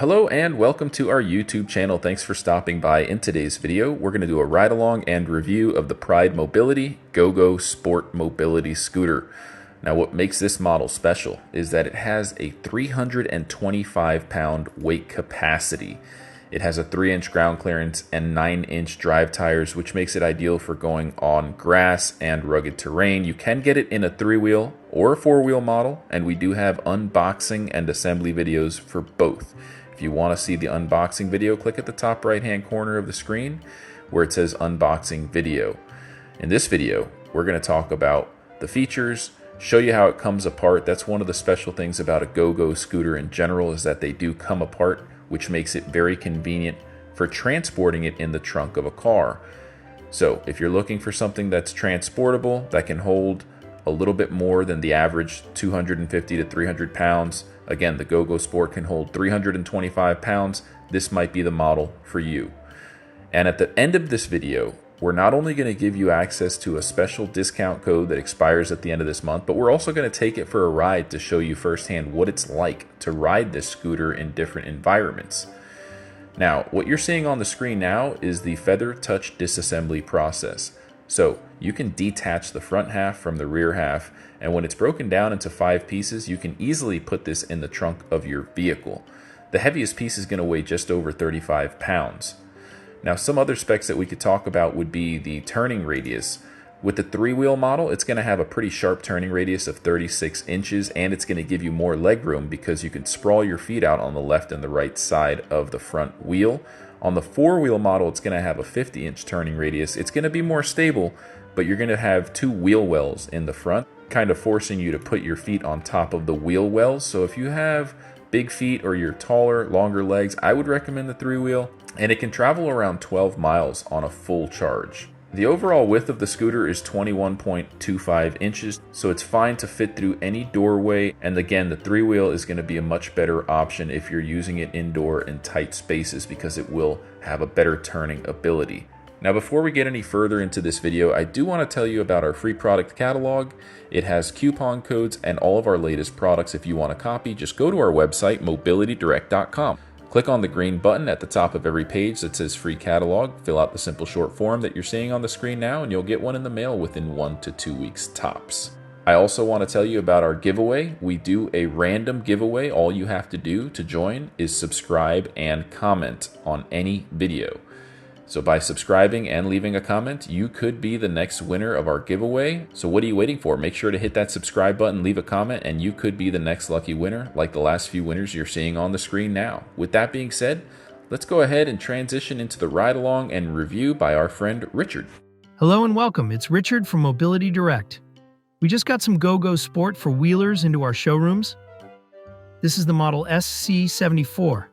Hello and welcome to our YouTube channel. Thanks for stopping by. In today's video, we're going to do a ride along and review of the Pride Mobility GoGo Sport Mobility Scooter. Now what makes this model special is that it has a 325-pound weight capacity. It has a 3-inch ground clearance and 9-inch drive tires, which makes it ideal for going on grass and rugged terrain. You can get it in a 3-wheel or a 4-wheel model, and we do have unboxing and assembly videos for both. If you want to see the unboxing video, click at the top right-hand corner of the screen where it says unboxing video. In this video, we're going to talk about the features, show you how it comes apart. That's one of the special things about a GoGo scooter in general, is that they do come apart, which makes it very convenient for transporting it in the trunk of a car. So if you're looking for something that's transportable, that can hold a little bit more than the average 250 to 300 pounds, again, the GoGo Sport can hold 325 pounds, this might be the model for you. And at the end of this video, we're not only going to give you access to a special discount code that expires at the end of this month, but we're also going to take it for a ride to show you firsthand what it's like to ride this scooter in different environments. Now, what you're seeing on the screen now is the feather touch disassembly process. So you can detach the front half from the rear half, and when it's broken down into 5 pieces, you can easily put this in the trunk of your vehicle. The heaviest piece is going to weigh just over 35 pounds. Now, some other specs that we could talk about would be the turning radius. With the 3-wheel model, it's going to have a pretty sharp turning radius of 36 inches, and it's going to give you more leg room because you can sprawl your feet out on the left and the right side of the front wheel. On the 4-wheel model, it's going to have a 50-inch turning radius. It's going to be more stable, but you're going to have 2 wheel wells in the front, kind of forcing you to put your feet on top of the wheel wells. So if you have big feet or you're taller, longer legs, I would recommend the 3-wheel. And it can travel around 12 miles on a full charge. The overall width of the scooter is 21.25 inches, so it's fine to fit through any doorway. And again, the 3-wheel is going to be a much better option if you're using it indoor in tight spaces because it will have a better turning ability. Now, before we get any further into this video, I do want to tell you about our free product catalog. It has coupon codes and all of our latest products. If you want a copy, just go to our website, mobilitydirect.com. Click on the green button at the top of every page that says free catalog, fill out the simple short form that you're seeing on the screen now, and you'll get one in the mail within 1 to 2 weeks tops. I also want to tell you about our giveaway. We do a random giveaway. All you have to do to join is subscribe and comment on any video. So by subscribing and leaving a comment, you could be the next winner of our giveaway. So what are you waiting for? Make sure to hit that subscribe button, leave a comment, and you could be the next lucky winner, like the last few winners you're seeing on the screen now. With that being said, let's go ahead and transition into the ride along and review by our friend Richard. Hello and welcome. It's Richard from Mobility Direct. We just got some GoGo Sport for wheelers into our showrooms. This is the model SC74.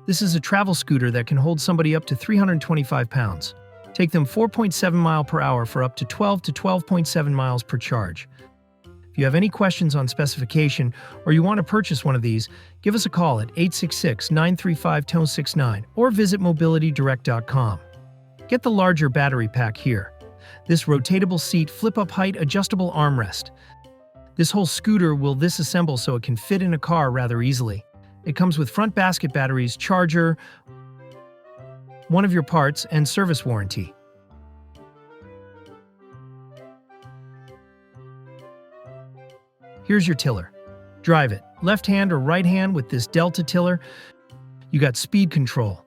This is a travel scooter that can hold somebody up to 325 pounds. Take them 4.7 miles per hour for up to 12 to 12.7 miles per charge. If you have any questions on specification or you want to purchase one of these, give us a call at 866-935-TONE69 or visit mobilitydirect.com. Get the larger battery pack here. This rotatable seat, flip-up height, adjustable armrest. This whole scooter will disassemble so it can fit in a car rather easily. It comes with front basket batteries, charger, one of your parts, and service warranty. Here's your tiller. Drive it, left hand or right hand with this Delta tiller. You got speed control.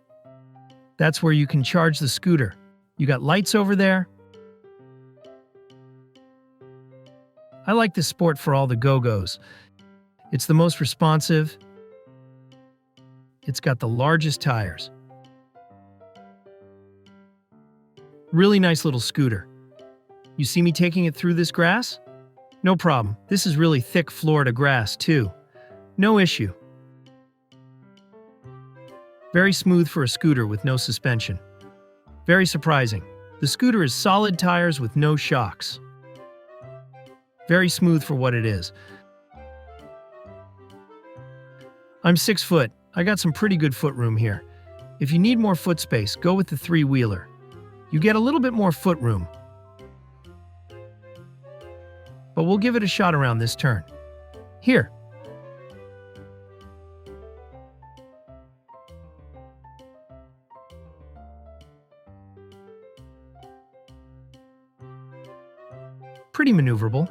That's where you can charge the scooter. You got lights over there. I like this Sport for all the GoGos. It's the most responsive. It's got the largest tires. Really nice little scooter. You see me taking it through this grass? No problem. This is really thick Florida grass too. No issue. Very smooth for a scooter with no suspension. Very surprising. The scooter is solid tires with no shocks. Very smooth for what it is. I'm 6 foot. I got some pretty good foot room here. If you need more foot space, go with the 3-wheeler. You get a little bit more foot room. But we'll give it a shot around this turn. Here. pretty maneuverable.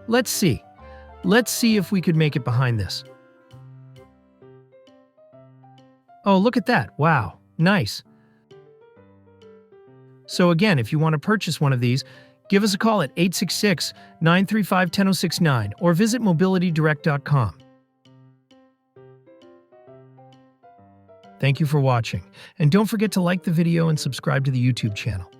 Let's see. Let's see if we could make it behind this. Oh, look at that. Wow. Nice. So again, if you want to purchase one of these, give us a call at 866-935-10069 or visit mobilitydirect.com. Thank you for watching, and don't forget to like the video and subscribe to the YouTube channel.